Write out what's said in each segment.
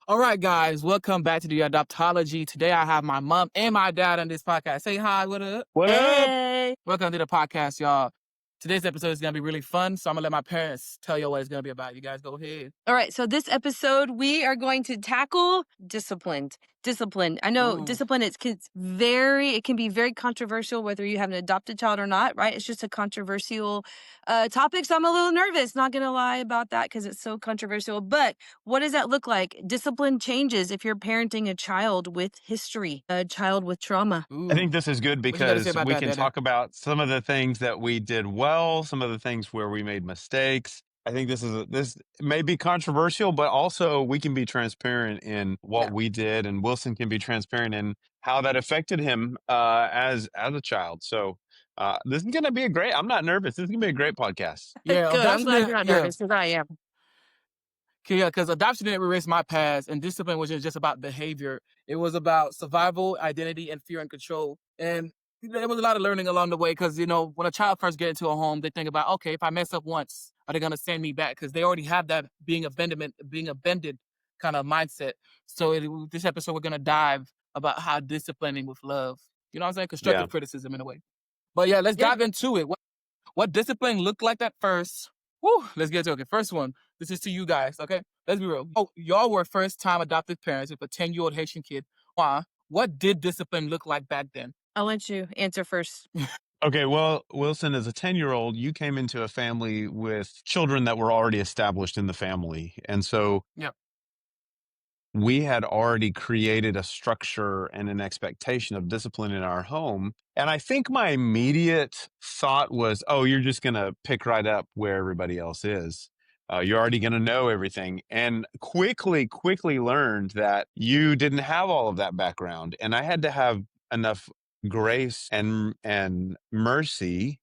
All right, guys, welcome back to the Adoptology. Today I have my mom and my dad on this podcast. Say hi, what up? What up? Hey. Welcome to the podcast, y'all. Today's episode is going to be really fun, so I'm going to let my parents tell you what it's going to be about. You guys go ahead. All right, so this episode we are going to tackle discipline. Discipline. I know Ooh. discipline it can be very controversial whether you have an adopted child or not, right? It's just a controversial topic, so I'm a little nervous, not going to lie about that because it's so controversial. But what does that look like? Discipline changes if you're parenting a child with history, a child with trauma. I think Ooh. this is good What you got to say because about we that, can Dada? talk about some of the things that we did well, some of the things where we made mistakes. I think this may be controversial, but also we can be transparent in what Yeah. we did, and Wilson can be transparent in how that affected him as a child. So this is going to be a great. I'm not nervous. This is going to be a great podcast. Yeah, Good. I'm adoption glad didn't, you're not yeah. nervous because I am. Yeah, because adoption didn't erase my past, and discipline was just about behavior. It was about survival, identity, and fear and control. And there was a lot of learning along the way because, when a child first gets into a home, they think about, okay, if I mess up once, are they going to send me back? Because they already have that being abandoned kind of mindset. So this episode, we're going to dive about how disciplining with love. You know what I'm saying? Yeah. Constructive criticism in a way. But yeah, let's Yeah. dive into it. What discipline looked like at first? Woo, let's get to it. Okay, first one. This is to you guys, okay? Let's be real. Oh, y'all were first-time adopted parents with a 10-year-old Haitian kid. Why? What did discipline look like back then? I'll let you answer first. Okay, well, Wilson, as a 10-year-old, you came into a family with children that were already established in the family. And so Yeah. we had already created a structure and an expectation of discipline in our home. And I think my immediate thought was, oh, you're just going to pick right up where everybody else is. You're already going to know everything. And quickly learned that you didn't have all of that background. And I had to have enough grace and mercy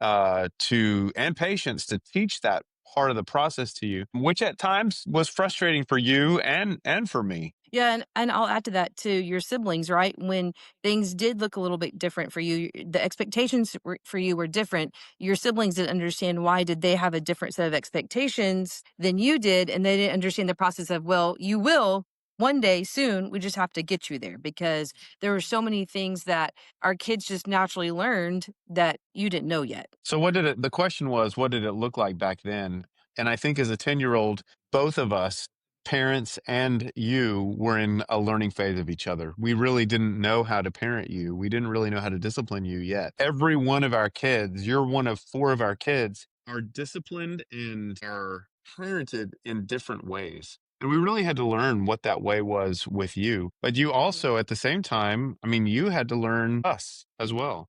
and patience to teach that part of the process to you, which at times was frustrating for you and for me. Yeah, and I'll add to that too, your siblings, right? When things did look a little bit different for you, the expectations for you were different. Your siblings didn't understand why did they have a different set of expectations than you did, and they didn't understand the process of, well, you will one day soon. We just have to get you there because there were so many things that our kids just naturally learned that you didn't know yet. So the question was, what did it look like back then? And I think as a 10-year-old, both of us, parents and you, were in a learning phase of each other. We really didn't know how to parent you. We didn't really know how to discipline you yet. Every one of our kids, you're one of four of our kids, are disciplined and are parented in different ways. And we really had to learn what that way was with you. But you also, at the same time, I mean, you had to learn us as well.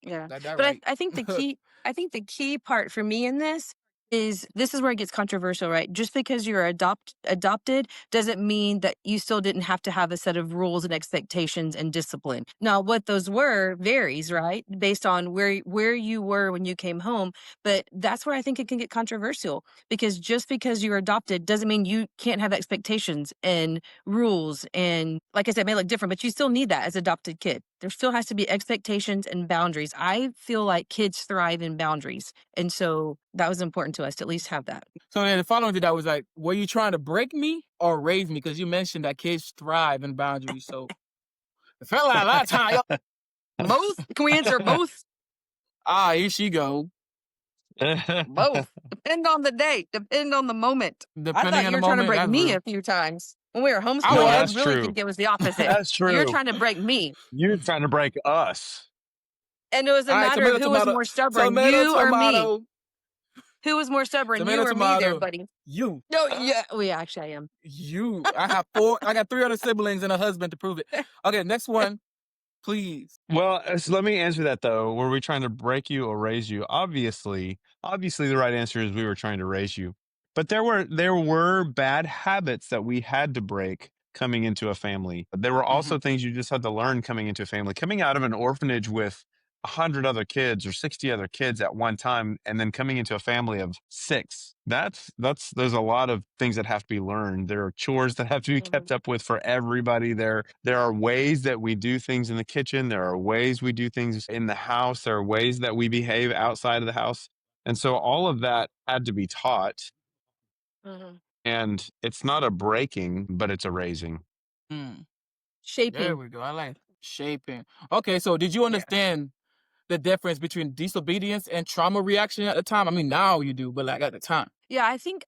Yeah. That But right. I think the key part for me in this is where it gets controversial, right? Just because you're adopted doesn't mean that you still didn't have to have a set of rules and expectations and discipline. Now, what those were varies, right? Based on where you were when you came home. But that's where I think it can get controversial because just because you're adopted doesn't mean you can't have expectations and rules. And like I said, it may look different, but you still need that as adopted kid. There still has to be expectations and boundaries. I feel like kids thrive in boundaries. And so that was important to us to at least have that. So then the following to that was like, were you trying to break me or raise me? Because you mentioned that kids thrive in boundaries. So it felt like a lot of time. Both? Can we answer both? Here she go. Both. Depend on the day. Depend on the moment. I Depending thought on you the were trying to moment, break that's me real. a few times. When we were I homeschooling, I That's was. really true. think it was the opposite. That's You're true. trying to break me. You're trying to break us. And it was a All right, matter of tomato, who was tomato, more stubborn, tomato, you or me. tomato, Who was more stubborn, you tomato, or me there, tomato. buddy? You. No, yeah. Oh, yeah, actually, I am. You. I got 3 other siblings and a husband to prove it. Okay, next one, please. Well, so let me answer that though. Were we trying to break you or raise you? Obviously, the right answer is we were trying to raise you. But there were bad habits that we had to break coming into a family. There were also things you just had to learn coming into a family. Coming out of an orphanage with 100 other kids or 60 other kids at one time, and then coming into a family of six. There's a lot of things that have to be learned. There are chores that have to be kept up with for everybody. There are ways that we do things in the kitchen. There are ways we do things in the house. There are ways that we behave outside of the house. And so all of that had to be taught. And it's not a breaking, but it's a raising. Mm, there Shaping. we go. I like shaping. Okay, so did you Yeah. understand the difference between disobedience and trauma reaction at the time? I mean, now you do, but like at the time. Yeah, I think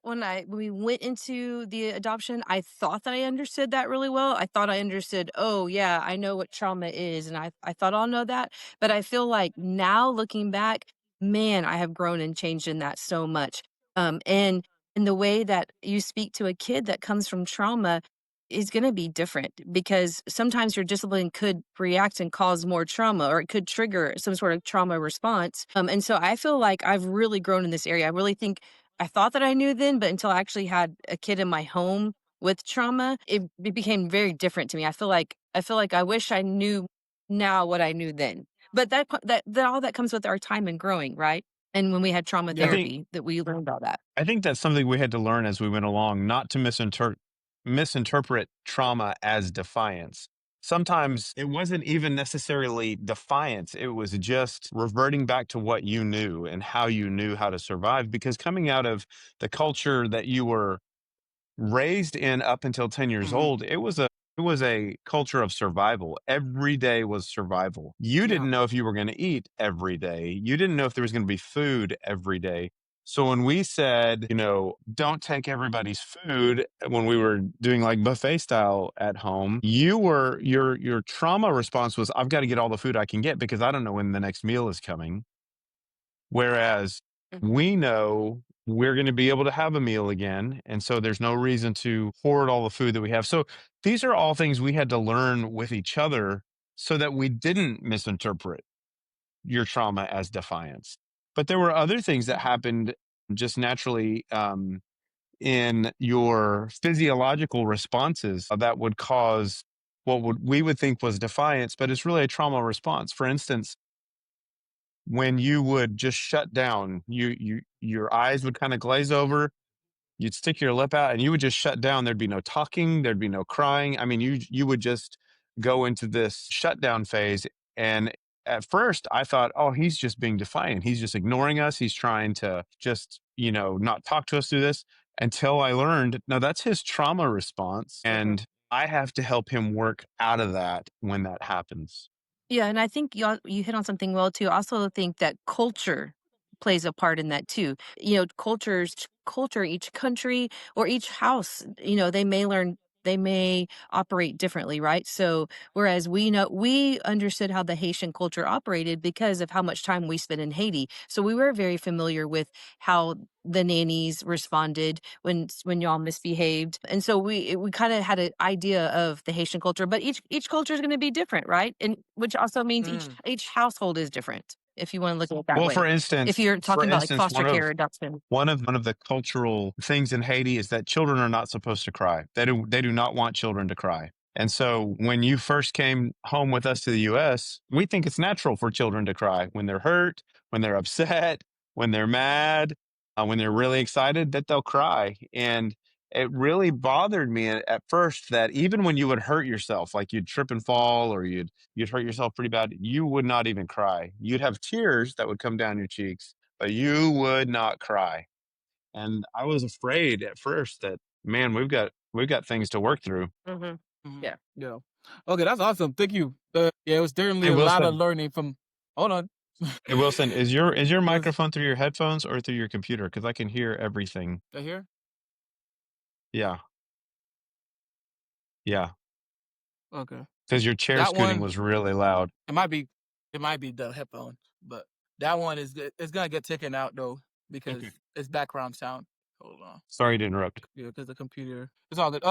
when we went into the adoption, I thought that I understood that really well. I thought I understood, "Oh, yeah, I know what trauma is," and I thought I'll know that, but I feel like now looking back, man, I have grown and changed in that so much. And in the way that you speak to a kid that comes from trauma is gonna be different because sometimes your discipline could react and cause more trauma, or it could trigger some sort of trauma response. And so I feel like I've really grown in this area. I really think I thought that I knew then, but until I actually had a kid in my home with trauma, it became very different to me. I feel like I wish I knew now what I knew then. But that all that comes with our time and growing, right? And when we had trauma I Yeah. think therapy, that we learned all that. I think that's something we had to learn as we went along, not to misinterpret trauma as defiance. Sometimes it wasn't even necessarily defiance. It was just reverting back to what you knew and how you knew how to survive. Because coming out of the culture that you were raised in up until 10 years Hmm. old, it was a culture of survival. Every day was survival. You Yeah. didn't know if you were going to eat every day. You didn't know if there was going to be food every day. So when we said, don't take everybody's food when we were doing like buffet style at home, your trauma response was, I've got to get all the food I can get because I don't know when the next meal is coming. Whereas Mhm. we know we're going to be able to have a meal again. And so there's no reason to hoard all the food that we have. So these are all things we had to learn with each other so that we didn't misinterpret your trauma as defiance. But there were other things that happened just naturally in your physiological responses that would cause we would think was defiance, but it's really a trauma response. For instance, when you would just shut down, your eyes would kind of glaze over, you'd stick your lip out and you would just shut down. There'd be no talking, there'd be no crying. I mean, you would just go into this shutdown phase. And at first I thought, oh, he's just being defiant. He's just ignoring us. He's trying to just, not talk to us through this, until I learned, no, that's his trauma response. Mhm. And I have to help him work out of that when that happens. Yeah, and I think you hit on something well too. I also think that culture plays a part in that too. Culture, each country or each house, they may operate differently, right? So whereas we understood how the Haitian culture operated because of how much time we spent in Haiti. So we were very familiar with how the nannies responded when y'all misbehaved. And so we kind of had an idea of the Haitian culture, but each culture is going to be different, right? And which also means each Mm. each household is different, if you want to look at it that Well, way. for If instance, you're talking about like foster one care or of adoption. one of the cultural things in Haiti is that children are not supposed to cry. They do not want children to cry. And so when you first came home with us to the US, we think it's natural for children to cry when they're hurt, when they're upset, when they're mad, when they're really excited, that they'll cry. And it really bothered me at first that even when you would hurt yourself, like you'd trip and fall or you'd hurt yourself pretty bad, you would not even cry. You'd have tears that would come down your cheeks, but you would not cry. And I was afraid at first that, man, we've got things to work through. Mhm. Hmm. Yeah. Yeah. Okay, that's awesome. Thank you. Yeah, it was definitely Hey a lot of Wilson, learning from. Hold on. hey Wilson, is your It was microphone through your headphones or through your computer? Because I can hear everything. right here. Yeah, yeah. Okay. Because your chair That scooting one was really loud. it might be the headphones, but that one it's gonna get taken out though because Okay. it's background sound. Hold on. Sorry to interrupt. Yeah, because the computer. It's all good.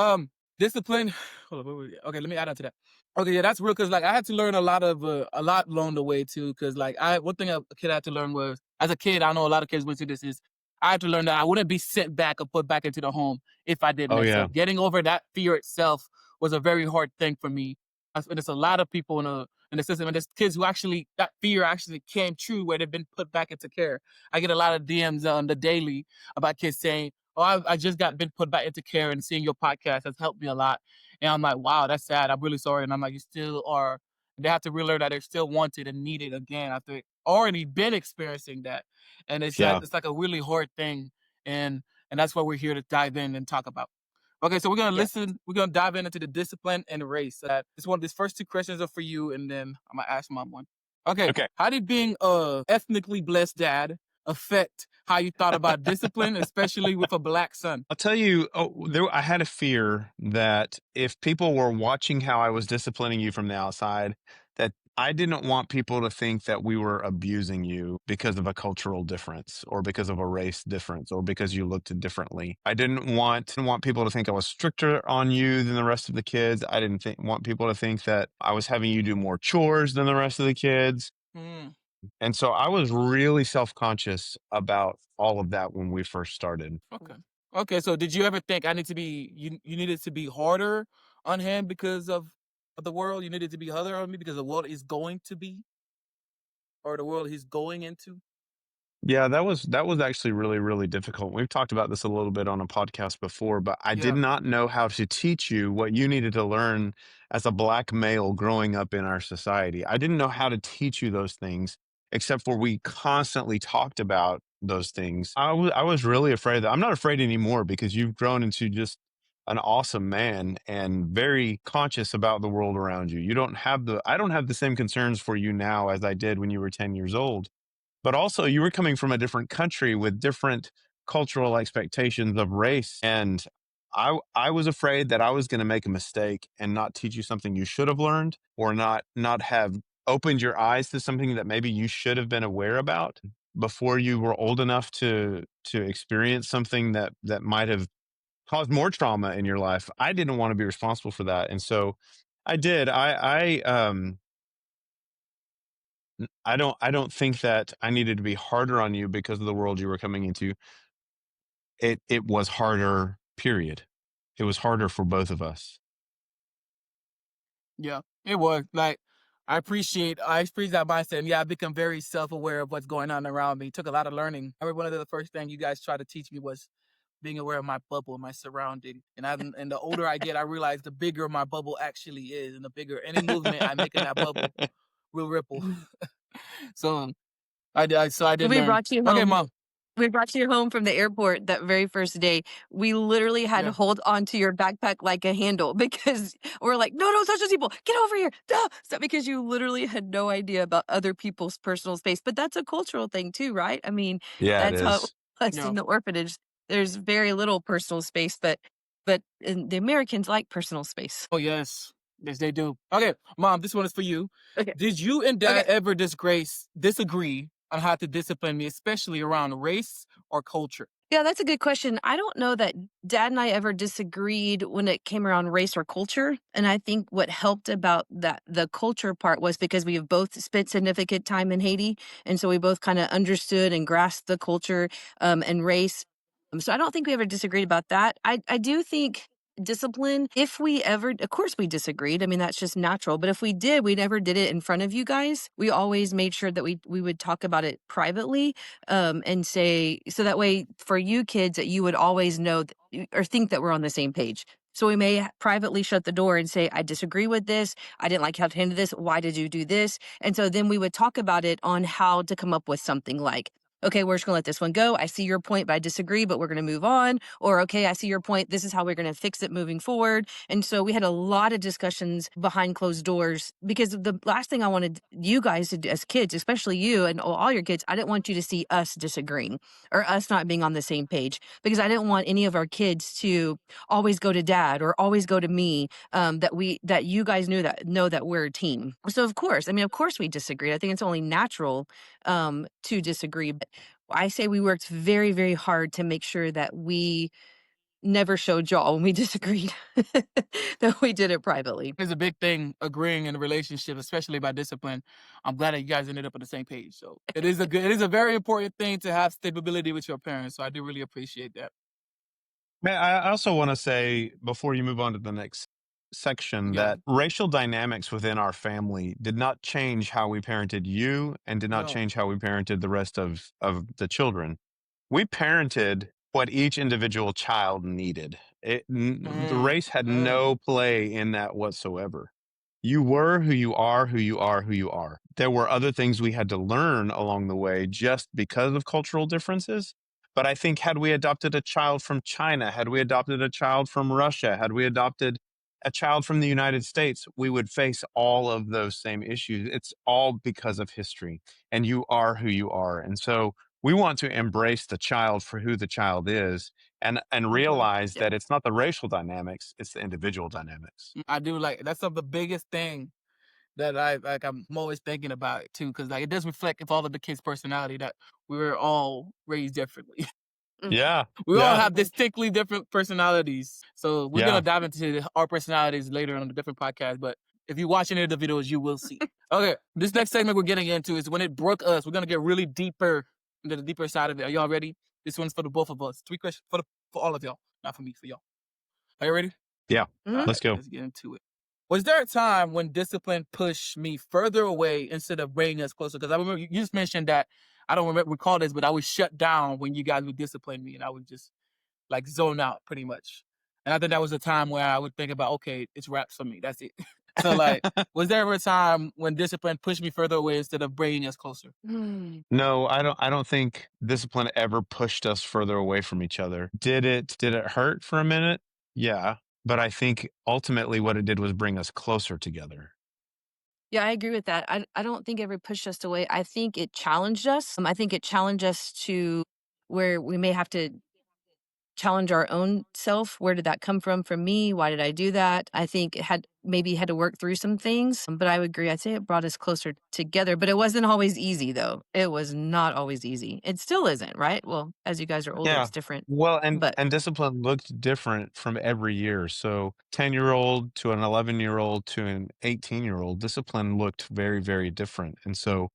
Discipline. Hold on. Where we at? Okay, let me add on to that. Okay, yeah, that's real. Cause like I had to learn a lot along the way too. Cause like one thing a kid had to learn was as a kid, I know a lot of kids went through this is I had to learn that I wouldn't be sent back or put back into the home if I did Oh mess yeah, up. Getting over that fear itself was a very hard thing for me. And there's a lot of people in the system, and there's kids who actually that fear actually came true where they've been put back into care. I get a lot of DMs on the daily about kids saying, "Oh, I just got been put back into care, and seeing your podcast has helped me a lot." And I'm like, "Wow, that's sad. I'm really sorry." And I'm like, "You still are." They have to really learn that they're still wanted and needed again after already been experiencing that, and yeah. it's like a really hard thing. And and that's what we're here to dive in and talk about. Okay, so we're gonna Yes. listen. We're gonna dive into the discipline and race. These first two questions are for you, and then I'm gonna ask mom one. Okay, Okay. how did being a ethnically blessed dad affect how you thought about discipline, especially with a black son? I'll tell you, I had a fear that if people were watching how I was disciplining you from the outside, that I didn't want people to think that we were abusing you because of a cultural difference or because of a race difference or because you looked differently. I didn't want people to think I was stricter on you than the rest of the kids. I didn't want people to think that I was having you do more chores than the rest of the kids. Mm, And so I was really self-conscious about all of that when we first started. okay. Okay, so did you ever think I need to be you needed to be harder on him because of the world? You needed to be harder on me because the world is going to be or the world he's going into? Yeah, that was actually really, really difficult. We've talked about this a little bit on a podcast before, but I did Yeah. not know how to teach you what you needed to learn as a black male growing up in our society. I didn't know how to teach you those things, except for we constantly talked about those things. I was really afraid that I'm not afraid anymore because you've grown into just an awesome man and very conscious about the world around you. You don't have the I don't have the same concerns for you now as I did when you were 10 years old, but also you were coming from a different country with different cultural expectations of race. And I was afraid that I was going to make a mistake and not teach you something you should have learned, or not have opened your eyes to something that maybe you should have been aware about before you were old enough to experience something that might have caused more trauma in your life. I didn't want to be responsible for that. And so I did. I don't think that I needed to be harder on you because of the world you were coming into. It was harder, period. It was harder for both of us. Yeah, it was. Like, I appreciate that mindset. And yeah, I've become very self-aware of what's going on around me. It took a lot of learning. I remember one of the first things you guys tried to teach me was being aware of my bubble, my surrounding. And the older I get, I realize the bigger my bubble actually is, and the bigger any movement I make in that bubble will ripple. So I did We learn. brought you Okay, home mom. We brought you home from the airport that very first day. We literally had to Yeah. hold onto your backpack like a handle because we're like, "No, don't touch those people. Get over here." No. So because you literally had no idea about other people's personal space. But that's a cultural thing too, right? I mean, Yeah, it that's how it is. was Yeah. in the orphanage. There's very little personal space, but the Americans like personal space. Oh yes. Yes, they do. Okay, mom, this one is for you. Okay. Did you and Okay. dad ever disagree on how to discipline me, especially around race or culture? Yeah, that's a good question. I don't know that dad and I ever disagreed when it came around race or culture. And I think what helped about that, the culture part, was because we have both spent significant time in Haiti. And so we both kind of understood and grasped the culture and race. So I don't think we ever disagreed about that. I do think discipline, if we ever, of course we disagreed. I mean, that's just natural. But if we did, we never did it in front of you guys. We always made sure that we would talk about it privately and say, so that way for you kids that you would always know or think that we're on the same page. So we may privately shut the door and say, I disagree with this. I didn't like how to handle this. Why did you do this? And so then we would talk about it on how to come up with something like, okay, we're just going to let this one go. I see your point, but I disagree, but we're going to move on. Or, okay, I see your point. This is how we're going to fix it moving forward. And so we had a lot of discussions behind closed doors because the last thing I wanted you guys to do as kids, especially you and all your kids, I didn't want you to see us disagreeing or us not being on the same page because I didn't want any of our kids to always go to dad or always go to me. That you guys know that we're a team. So of course, I mean, of course we disagreed. I think it's only natural to disagree. But I say we worked very, very hard to make sure that we never showed y'all when we disagreed, that we did it privately. It's a big thing agreeing in a relationship, especially by discipline. I'm glad that you guys ended up on the same page. So it is a very important thing to have stability with your parents. So I do really appreciate that. Man, I also want to say before you move on to the next section Yeah. that racial dynamics within our family did not change how we parented you and did not No. change how we parented the rest of the children. We parented what each individual child needed. The Mm, race had mm. no play in that whatsoever. You were who you are, who you are, who you are. There were other things we had to learn along the way just because of cultural differences, But I think had we adopted a child from China, had we adopted a child from Russia, had we adopted a child from the United States, we would face all of those same issues. It's all because of history, and you are who you are. And so we want to embrace the child for who the child is, and realize Yep. that it's not the racial dynamics, it's the individual dynamics. I do like that's some of the biggest thing that I like. I'm always thinking about it too, because like it does reflect of all of the kids' personality that we were all raised differently. Mhm. Yeah. We all Yeah. have Mhm. distinctly different personalities. So we're gonna Yeah. dive into our personalities later on a different podcast. But if you watch any of the videos, you will see. Okay, this next segment we're getting into is when it broke us. We're gonna get really deeper into the deeper side of it. Are y'all ready? This one's for the both of us. Three questions for all of y'all, not for me, for y'all. Are you ready? Yeah. Mhm. All Let's right, go. let's get into it. Was there a time when discipline pushed me further away instead of bringing us closer? Because I remember you just mentioned that I don't recall this, but I was shut down when you guys would discipline me, and I would just like zone out pretty much. And I think that was a time where I would think about, okay, it's wraps for me. That's it. So like, was there ever a time when discipline pushed me further away instead of bringing us closer? Mm. No, I don't think discipline ever pushed us further away from each other. Did it hurt for a minute? Yeah, but I think ultimately what it did was bring us closer together. Yeah, I agree with that. I don't think it ever pushed us away. I think it challenged us. I think it challenged us to where we may have to challenge our own self. Where did that come from me? Why did I do that? I think it had to work through some things, but I would agree. I'd say it brought us closer together, but it wasn't always easy though. It was not always easy. It still isn't, right? Well, as you guys are older, Yeah. it's different. Well, But and discipline looked different from every year. So 10-year-old to an 11-year-old to an 18-year-old, discipline looked very, very different. And so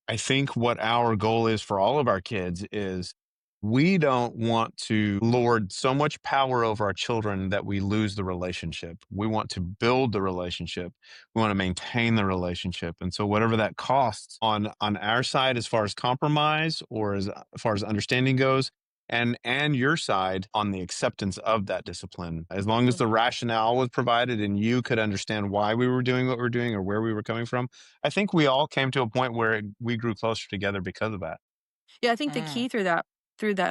I think what our goal is for all of our kids is we don't want to lord so much power over our children that we lose the relationship. We want to build the relationship. We want to maintain the relationship. And so whatever that costs on our side as far as compromise or as far as understanding goes, and your side on the acceptance of that discipline. As long as the rationale was provided and you could understand why we were doing what we are doing or where we were coming from, I think we all came to a point where we grew closer together because of that. yeah, I think the Mm, key through that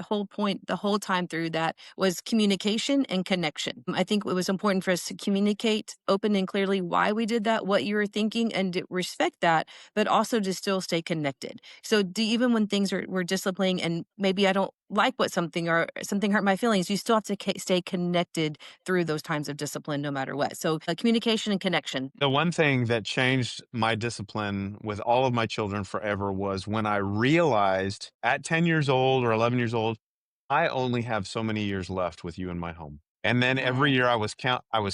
whole point, the whole time through that was communication and connection. I think it was important for us to communicate open and clearly why we did that, what you were thinking, and to respect that, but also to still stay connected. So even when things were disciplining and maybe I don't like what something or something hurt my feelings, you still have to stay connected through those times of discipline no matter what. So communication and connection. The one thing that changed my discipline with all of my children forever was when I realized at 10 years old or 11 years old, I only have so many years left with you in my home. And then every mm, year I was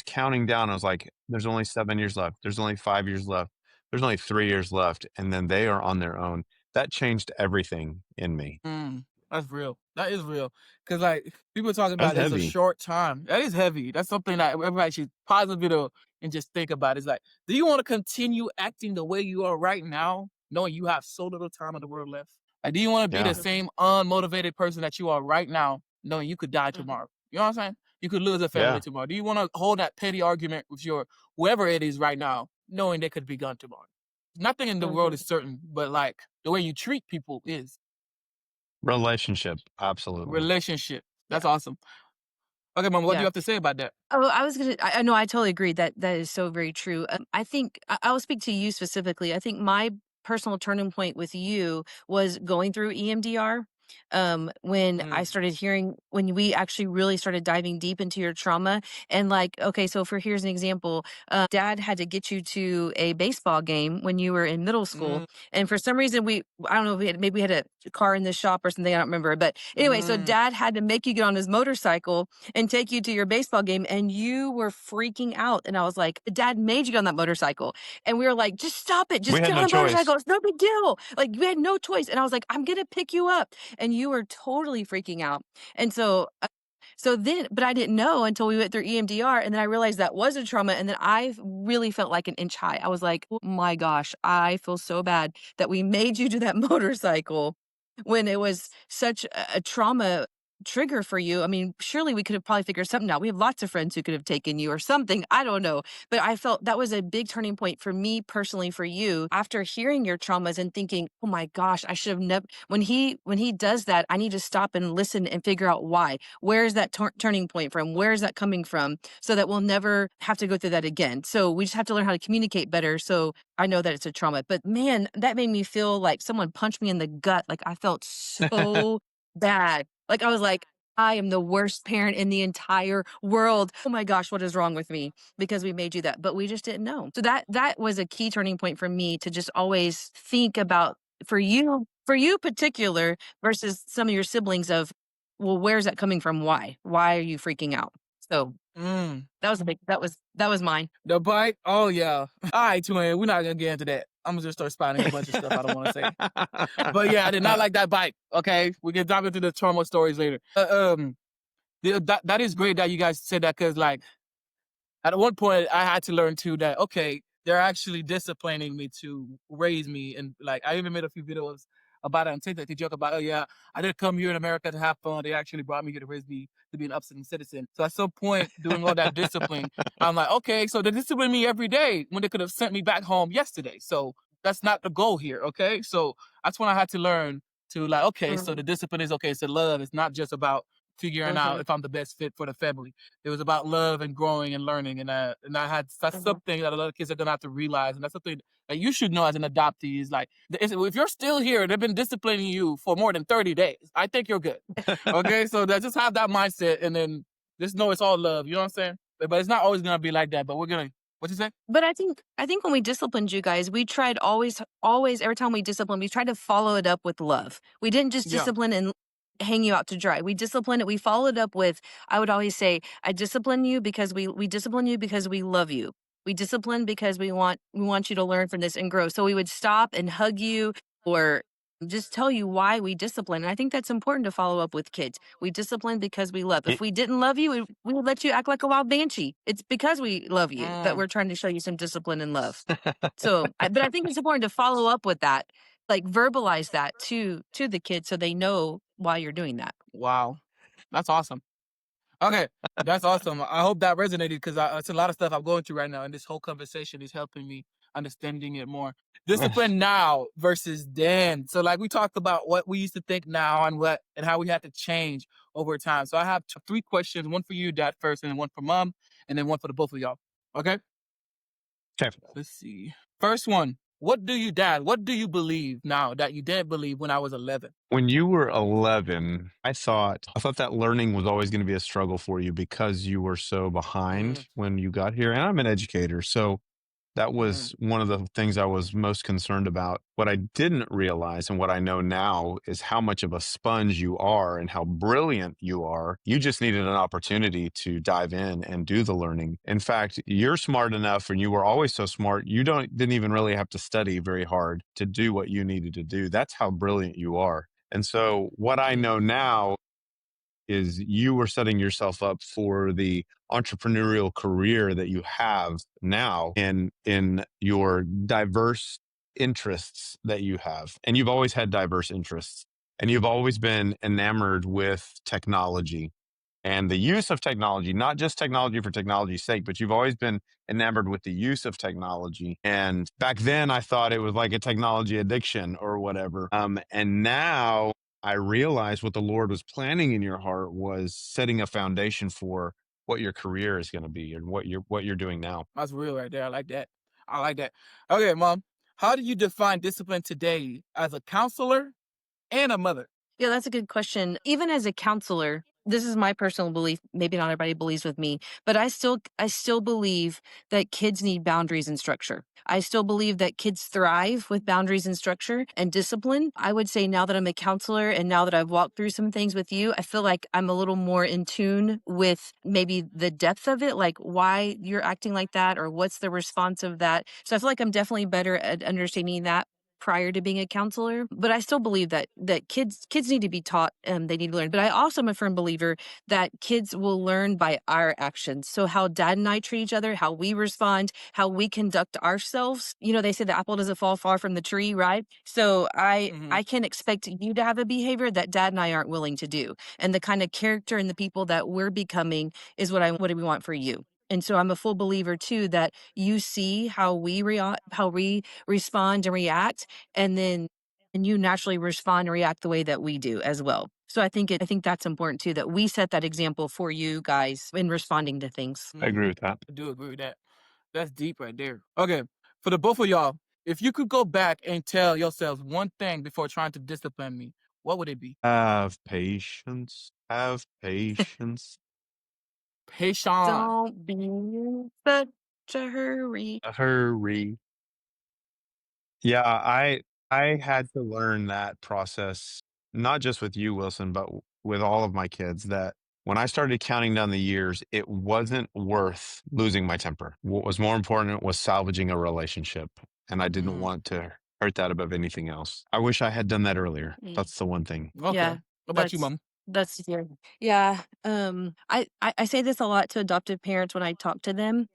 counting down. I was like, there's only 7 years left. There's only 5 years left. There's only 3 years left. And then they are on their own. That changed everything in me. mm. That's real. That is real. Cause like people talking That's about it's a heavy. short time. That is heavy. That's something that everybody should pause the video and just think about. It's like, do you want to continue acting the way you are right now, knowing you have so little time in the world left? Like, do you want to be the Yeah. same unmotivated person that you are right now, knowing you could die Mhm. tomorrow? You know what I'm saying? You could lose a family Yeah. tomorrow. Do you want to hold that petty argument with your whoever it is right now, knowing they could be gone tomorrow? Nothing in the world Mhm. is certain, but like the way you treat people is Relationship. Absolutely. relationship. Yeah. That's awesome. Okay, mom, what do you Yeah. have to say about that? Oh, I was gonna. I know. I totally agree that that is so very true. I think I will speak to you specifically. I think my personal turning point with you was going through EMDR. When I Mm, started hearing, when we actually really started diving deep into your trauma, and like, okay, so for here's an example. Dad had to get you to a baseball game when you were in middle school, mm, and for some reason I don't know, maybe we had a car in the shop or something. I don't remember, but anyway, so mm, Dad had to make you get on his motorcycle and take you to your baseball game and you were freaking out and I was like, "Dad made you get on that motorcycle." And we were like, "Just stop it. We Just had get on no the motorcycle. choice. It's no big deal." Like you had no choice. And I was like, "I'm going to pick you up." And you were totally freaking out. And so then, but I didn't know until we went through EMDR and then I realized that was a trauma and then I really felt like an inch high. I was like, "Oh my gosh, I feel so bad that we made you do that motorcycle when it was such a trauma." trigger for you. I mean, surely we could have probably figured something out. We have lots of friends who could have taken you or something. I don't know. But I felt that was a big turning point for me personally, for you, after hearing your traumas and thinking, oh my gosh, I should have never, when he does that, I need to stop and listen and figure out why. Where is that turning point from? Where is that coming from? So that we'll never have to go through that again. So we just have to learn how to communicate better. So I know that it's a trauma. But man, that made me feel like someone punched me in the gut. Like I felt so bad. Like, I was like, "I am the worst parent in the entire world. Oh my gosh, what is wrong with me?" Because we made you that, but we just didn't know. So that was a key turning point for me to just always think about, for you particular versus some of your siblings of, well, where's that coming from? Why? Why are you freaking out? So Mm. that was mine. The bike? Oh yeah. All right, twin. We're not gonna get into that. I'm gonna just start spouting a bunch of stuff I don't want to say. But yeah, I did not like that bike. Okay, we can dive into the trauma stories later. That is great that you guys said that because like at one point I had to learn too that okay, they're actually disciplining me to raise me, and like I even made a few videos about it on TikTok to joke about, oh yeah, I didn't come here in America to have fun. They actually brought me here to raise me to be an upstanding citizen. So at some point, doing all that discipline, I'm like, okay, so they discipline me every day when they could have sent me back home yesterday. So that's not the goal here, okay? So that's when I had to learn to like, okay, so Mhm, the discipline is okay. So love is not just about figuring out mhm, if I'm the best fit for the family. It was about love and growing and learning, and I had that's mhm. something that a lot of kids are gonna have to realize, and that's something that you should know as an adoptee is like if you're still here, they've been disciplining you for more than 30 days. I think you're good. Okay, so that just have that mindset, and then just know it's all love. You know what I'm saying? But it's not always gonna be like that. But we're gonna what you say? But I think when we disciplined you guys, we tried always every time we disciplined, we tried to follow it up with love. We didn't just Yeah. discipline and hang you out to dry. We disciplined it. We followed up with, I would always say, I discipline you because we discipline you because we love you. We discipline because we want you to learn from this and grow. So we would stop and hug you or just tell you why we discipline. And I think that's important to follow up with kids. We discipline because we love. If we didn't love you, we would let you act like a wild banshee. It's because we love you that Mm, we're trying to show you some discipline and love. So, but I think it's important to follow up with that, like verbalize that to the kids so they know why you're doing that. wow, that's awesome. Okay, that's awesome. I hope that resonated because it's a lot of stuff I'm going through right now, and this whole conversation is helping me understanding it more. Discipline now versus then. So, like we talked about what we used to think now and what and how we had to change over time. So, I have three questions: one for you, Dad, first, and then one for Mom, and then one for the both of y'all. Okay, Okay. let's see. First one: what do you, Dad? What do you believe now that you didn't believe when I was 11? When you were 11, I thought that learning was always going to be a struggle for you because you were so Mm, behind when you got here. And I'm an educator, so that mm, was one of the things I was most concerned about. What I didn't realize and what I know now is how much of a sponge you are and how brilliant you are. You just needed an opportunity to dive in and do the learning. In fact, you're smart enough and you were always so smart, you didn't even really have to study very hard to do what you needed to do. That's how brilliant you are. And so what I mm, know now is you were setting yourself up for the entrepreneurial career that you have now in your diverse interests that you have. And you've always had diverse interests and you've always been enamored with technology and the use of technology, not just technology for technology's sake, but you've always been enamored with the use of technology. And back then, I thought it was like a technology addiction or whatever. And now I realized what the Lord was planning in your heart was setting a foundation for what your career is going to be and what you're doing now. that's real right there. I like that. I like that. Okay, Mom. How do you define discipline today as a counselor and a mother? Yeah, that's a good question. Even as a counselor, this is my personal belief, maybe not everybody believes with me, but I still believe that kids need boundaries and structure. I still believe that kids thrive with boundaries and structure and discipline. I would say now that I'm a counselor and now that I've walked through some things with you, I feel like I'm a little more in tune with maybe the depth of it, like why you're acting like that or what's the response of that. So I feel like I'm definitely better at understanding that. prior to being a counselor, but I still believe that kids need to be taught, they need to learn. But I also am a firm believer that kids will learn by our actions. So how dad and I treat each other, how we respond, how we conduct ourselves. You know, they say the apple doesn't fall far from the tree, right? So Hmm. I can expect you to have a behavior that dad and I aren't willing to do. And the kind of character and the people that we're becoming is what we want for you. And so I'm a full believer too that you see how we respond and react, and then and you naturally respond and react the way that we do as well. So I think that's important too, that we set that example for you guys in responding to things. I Hmm. agree with that. I do agree with that. That's deep right there. Okay, for the both of y'all, if you could go back and tell yourselves one thing before trying to discipline me, what would it be? Have patience. Have patience. Patient. Don't be in such a hurry. Hurry. Yeah, I had to learn that process, not just with you, Wilson, but with all of my kids, that when I started counting down the years, it wasn't worth losing my temper. What was more important was salvaging a relationship, and I didn't Hmm. want to hurt that above anything else. I wish I had done that earlier. Mm. That's the one thing. Okay. Yeah, What about you, that's mom? yeah. Yeah, I say this a lot to adoptive parents when I talk to them,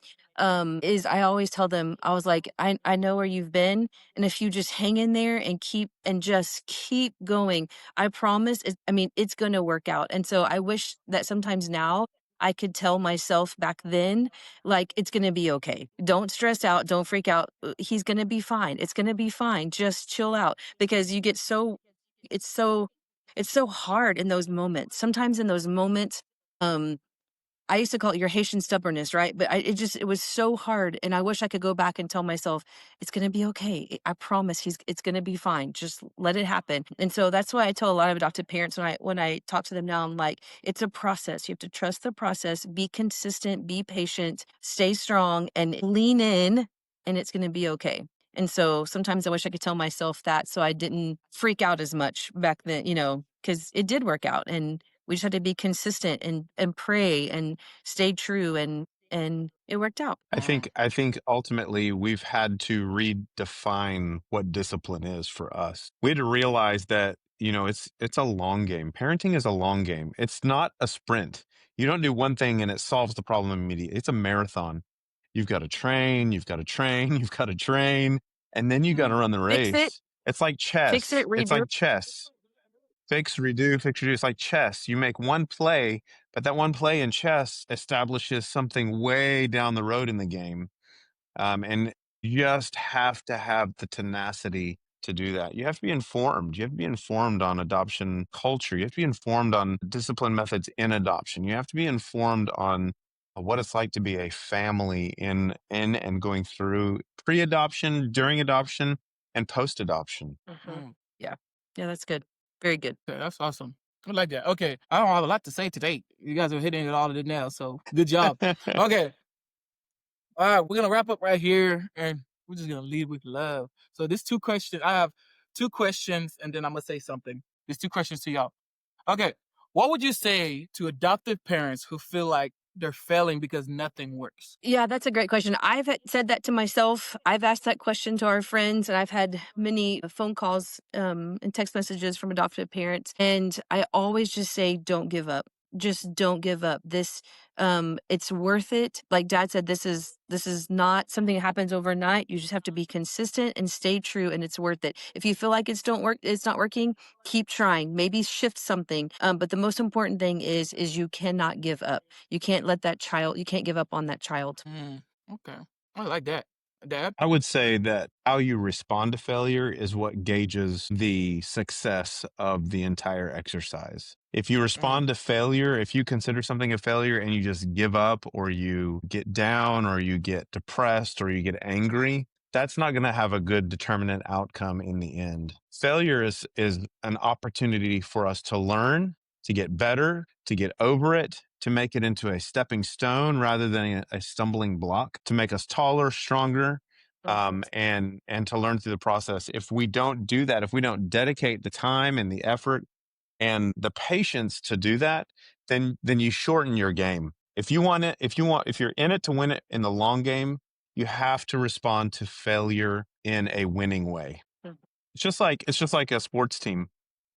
is I always tell them, I was like, I know where you've been, and if you just hang in there and just keep going, I promise I mean, it's gonna work out. And so I wish that sometimes now I could tell myself back then, like, it's gonna be okay. Don't stress out, don't freak out. He's gonna be fine. It's gonna be fine. Just chill out because you get so it's so it's so hard in those moments. Sometimes in those moments, um, I used to call it your Haitian stubbornness, right? But it was so hard. And I wish I could go back and tell myself, it's going to be okay. I promise it's going to be fine. Just let it happen. And so that's why I tell a lot of adopted parents when I talk to them now, I'm like, it's a process. You have to trust the process, be consistent, be patient, stay strong, and lean in, and it's going to be okay. And so sometimes I wish I could tell myself that so I didn't freak out as much back then, because it did work out. And we just had to be consistent and pray and stay true, and it worked out. Mm, I think ultimately we've had to redefine what discipline is for us. We had to realize that, it's a long game. Parenting is a long game. It's not a sprint. You don't do one thing and it solves the problem immediately. It's a marathon. You've got to train, you've got to train, you've got to train, and then you got to mm, run the Fix it, race. It's like fix chess. it, It's redo. like chess. Fix, redo. It's like chess. You make one play, but that one play in chess establishes something way down the road in the game. And you just have to have the tenacity to do that. You have to be informed. You have to be informed on adoption culture. You have to be informed on discipline methods in adoption. You have to be informed on what it's like to be a family in and going through pre-adoption, during adoption, and post-adoption. Mhm. mm. Yeah. Yeah, that's good. Very good. Okay, that's awesome. I like that. Okay, I don't have a lot to say today. You guys are hitting it all of it now, so good job. Okay, all right, we're gonna wrap up right here, and we're just gonna lead with love. So, this two questions. I have two questions, and then I'm gonna say something. There's two questions to y'all. Okay, what would you say to adoptive parents who feel like they're failing because nothing works? Yeah, that's a great question. Said that to myself. I've asked that question to our friends, and I've had many phone calls and text messages from adoptive parents. And I always just say, don't give up. Just don't give up. It's worth it. Like Dad said, this is not something that happens overnight. You just have to be consistent and stay true, and it's worth it. If you feel like it's not working, keep trying. Maybe shift something. But the most important thing is you cannot give up. You can't give up on that child. Mm, okay, I like that. Dad. I would say that how you respond to failure is what gauges the success of the entire exercise. If you Mm, respond to failure, if you consider something a failure and you just give up or you get down or you get depressed or you get angry, that's not going to have a good determinate outcome in the end. Failure is an opportunity for us to learn, to get better, to get over it, to make it into a stepping stone rather than a stumbling block, to make us taller, stronger, Mhm. and to learn through the process. If we don't do that, if we don't dedicate the time and the effort and the patience to do that, then you shorten your game. If you want it, if you're in it to win it in the long game, you have to respond to failure in a winning way. It's just like a sports team.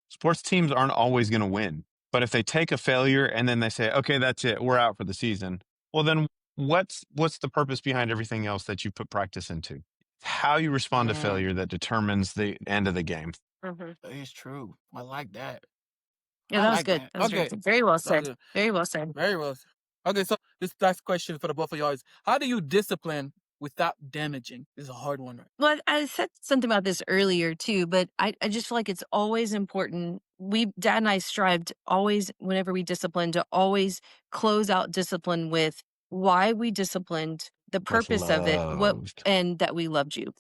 Sports teams aren't always going to win, but if they take a failure and then they say, "Okay, that's it, we're out for the season," well, then what's the purpose behind everything else that you put practice into? How you respond to Mm, failure that determines the end of the game. Mhm. that is true. I like that. Yeah, I that was like good. that. That was very Okay. good. Very well That was said. good. Very well said. Very well. Okay, so this last question for the both of y'all is: how do you discipline without damaging? This is a hard one, right? Well, I said something about this earlier too, but I just feel like it's always important. Dad and I strived always, whenever we disciplined, to always close out discipline with why we disciplined, the With purpose of it, love. and that we loved you.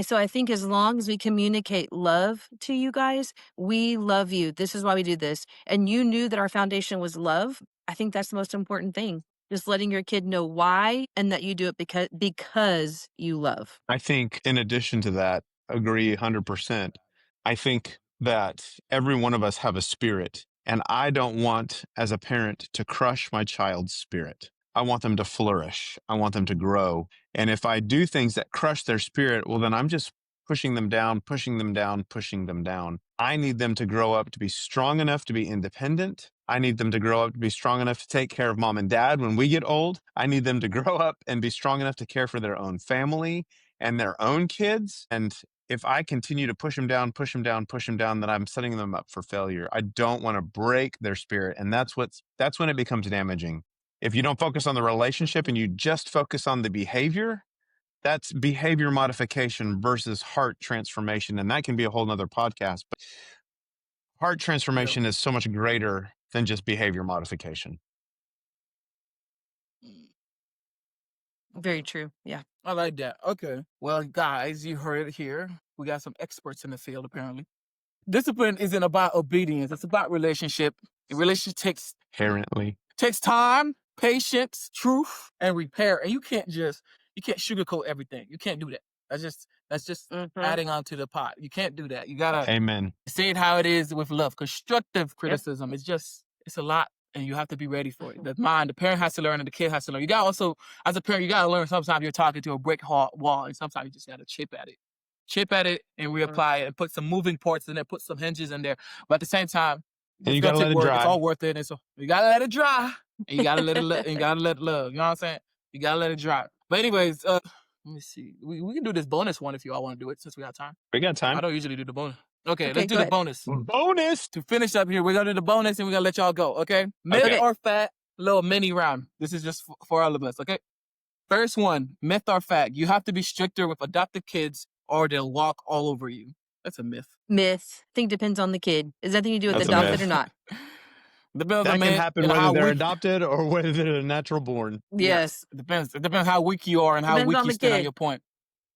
So I think as long as we communicate love to you guys, we love you. This is why we do this. And you knew that our foundation was love. I think that's the most important thing. Just letting your kid know why and that you do it because you love. I think in addition to that, agree 100%. I think that every one of us have a spirit, and I don't want as a parent to crush my child's spirit. I want them to flourish. I want them to grow. And if I do things that crush their spirit, well, then I'm just pushing them down, pushing them down, pushing them down. I need them to grow up to be strong enough to be independent. I need them to grow up to be strong enough to take care of mom and dad when we get old. I need them to grow up and be strong enough to care for their own family and their own kids. And if I continue to push them down, push them down, push them down, then I'm setting them up for failure. I don't want to break their spirit. And that's when it becomes damaging. If you don't focus on the relationship and you just focus on the behavior, that's behavior modification versus heart transformation. And that can be a whole nother podcast. But heart Yeah. transformation is so much greater than just behavior modification. Mm, Very true. Yeah. I like that. Okay. Well, guys, you heard it here. We got some experts in the field, apparently. Discipline isn't about obedience. It's about relationship. The relationship takes time, patience, truth, and repair. And you can't sugarcoat everything. You can't do that. That's just Mhm. adding on to the pot. You can't do that. You gotta Amen. say it how it is with love. Constructive Yep. criticism is just it's a lot, and you have to be ready for it. The parent has to learn, and the kid has to learn. You got also, as a parent, you gotta learn. Sometimes you're talking to a brick wall, and sometimes you just gotta chip at it, and Mhm. reapply it, and put some moving parts in there, put some hinges in there. But at the same time, And it's you got gonna to take let it work. It's dry. all worth it. And so you gotta let it dry, and you gotta let it, and you gotta let it love. You know what I'm saying? You gotta let it dry. But anyways, let me see. We can do this bonus one if you all want to do it since we got time. We got I time. don't usually do the bonus. Okay, Okay, let's do go the ahead. bonus. Bonus. To finish up here, we're gonna do the bonus and we're gonna let y'all go. Okay, myth Okay. Okay. or fact, little mini round. This is just for all of us. Okay. First one, myth or fact. You have to be stricter with adopted kids or they'll walk all over you. That's a myth. Myth. Think depends on the kid. Is nothing to do with That's a adopted myth. or not. Depends on That can man happen and whether how they're weak. adopted or whether they're natural born. Yes, Yes. it depends. It depends how weak you are and how Depends weak on you the stand on kid. your point.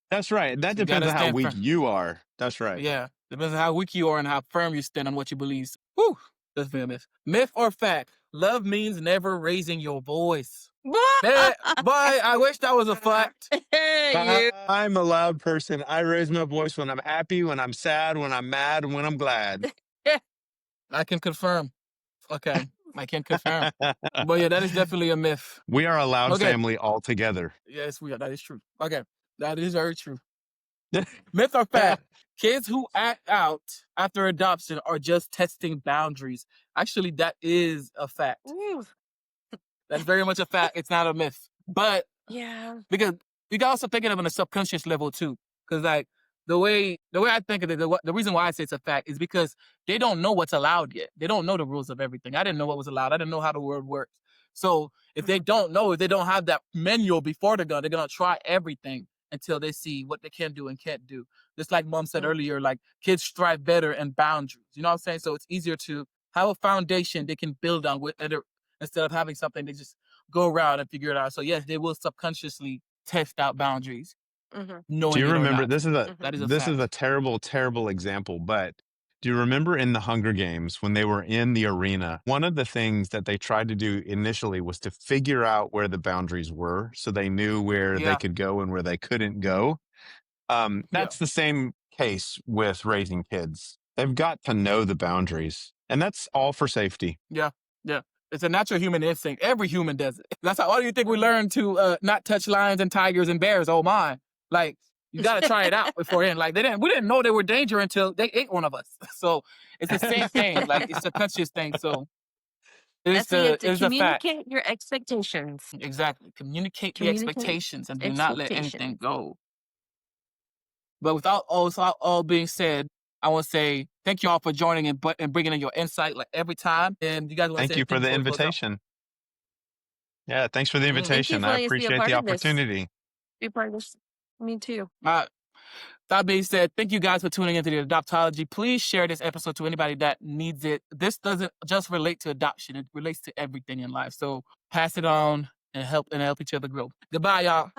That's right. That So you depends gotta on how stand weak firm. you are. That's right. Yeah, depends on how weak you are and how firm you stand on what you believe. Whew, that's a myth. Myth or fact? Love means never raising your voice. Man, boy, I wish that was a fact. You. I'm a loud person. I raise my voice when I'm happy, when I'm sad, when I'm mad, and when I'm glad. I can confirm. Okay, I can confirm. But yeah, that is definitely a myth. We are a loud Okay, family altogether. yes, we are. That is true. Okay, that is very true. Myth or fact? Kids who act out after adoption are just testing boundaries. Actually, that is a fact. Ooh. That's very much a fact. It's not a myth. But Yeah. because you got also thinking of it on a subconscious level too. Because like the way I think of it, the reason why I say it's a fact is because they don't know what's allowed yet. They don't know the rules of everything. I didn't know what was allowed. I didn't know how the world works. So if they don't know, if they don't have that manual before they're gonna try everything until they see what they can do and can't do. Just like mom said Mhm. earlier, like kids strive better in boundaries. You know what I'm saying? So it's easier to have a foundation they can build on with instead of having something they just go around and figure it out. So yes, they will subconsciously test out boundaries, Mhm. Do knowing you it or remember not. Mhm. That is a this is a fact. terrible, terrible example, but do you remember in the Hunger Games when they were in the arena, one of the things that they tried to do initially was to figure out where the boundaries were so they knew where they Yeah, could go and where they couldn't go? yeah, That's the same case with raising kids. They've got to know the boundaries, and that's all for safety. yeah, yeah. It's a natural human instinct. Every human does it. That's how. Why do you think we Mhm. learn to not touch lions and tigers and bears? Oh my! Like You got to try it out beforehand. Like we didn't know they were danger until they ate one of us. So it's the same thing. Like it's a conscious thing. So That's why you have to it's a fact. communicate your expectations. Exactly. Communicate the Communicate expectations and do not let anything expectations. go. But without all being said, I want to say thank you all for joining and bringing in your insight like every time. And you guys want to Thank say you for anything the before we close out? invitation. Yeah, thanks for the Thank you invitation. for I letting us be a appreciate part the of this. opportunity. Be a part of this. Me too. That being said, thank you guys for tuning into the Adoptology. Please share this episode to anybody that needs it. This doesn't just relate to adoption; it relates to everything in life. So pass it on and help each other grow. Goodbye, y'all.